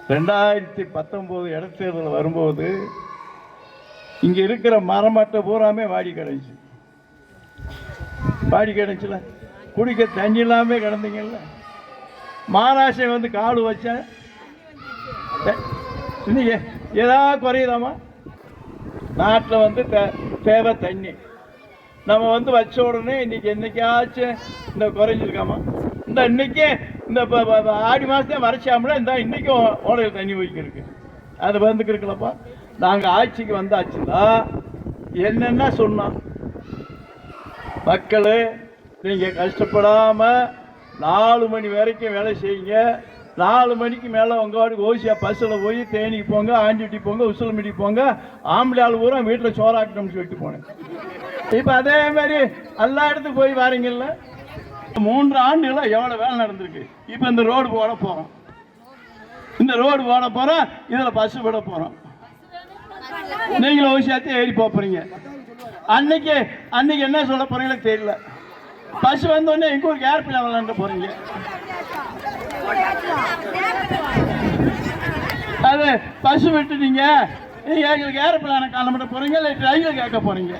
2019 இடைத்தேர்தல் வரும்போது இங்கே இருக்கிற மரமட்டை பூராமே வாடி கிடந்துச்சுல, குடிக்க தண்ணி இல்லாமே கிடந்தீங்கல்ல. மகாராஷ்டிரா வந்து காடு வச்சா இன்னைக்கு ஏதாவது குறையுதாமா? நாட்டில் வந்து தேவை தண்ணி. நம்ம வந்து வச்ச உடனே இன்னைக்கு என்னைக்காச்சும் இந்த குறைஞ்சிருக்காமா? இந்த இன்னைக்கே இந்த ஆடி மாதத்தையும் வரைச்சாமல இந்த இன்னைக்கும் ஓடையில் தண்ணி வைக்கிருக்கு. அது வந்துக்கு இருக்கலப்பா. நாங்கள் ஆட்சிக்கு வந்தாச்சுன்னா என்னென்ன சொன்னோம், மக்கள் நீங்கள் கஷ்டப்படாமல் 4 மணி வரைக்கும் வேலை செய்யுங்க. 4 மணிக்கு மேலே உங்கள் வாட்டுக்கு ஓசியா பஸ்ஸில் போய் தேனிக்கு போங்க, ஆண்டிட்டி போங்க, உசிலமிட்டி போங்க, ஆம்பளை ஆள் பூரா வீட்டில் சோறாக்கணும்னு சொல்லிட்டு போனேன். இப்போ அதே மாதிரி எல்லா இடத்துக்கு போய் வாரீங்கல்ல. 3 ஆண்டுகளாக எவ்வளோ வேலை நடந்திருக்கு. இப்போ இந்த ரோடு போட போகிறோம், இதில் பஸ்ஸு விட போகிறோம். நீங்களும் ஓசியாத்தையும் ஏறி போகிறீங்க. அன்னைக்கு என்ன சொல்ல போகிறீங்களோ தெரியல. பஸ் வந்தோடனே எங்க ஊருக்கு ஏர்பிளேன் விளாண்டு போறீங்க. அது பஸ் விட்டுட்டீங்க, எங்களுக்கு ஏர்பிளேனை காண மட்டும் போறீங்க, இல்லை ரயில கேட்க போறீங்க.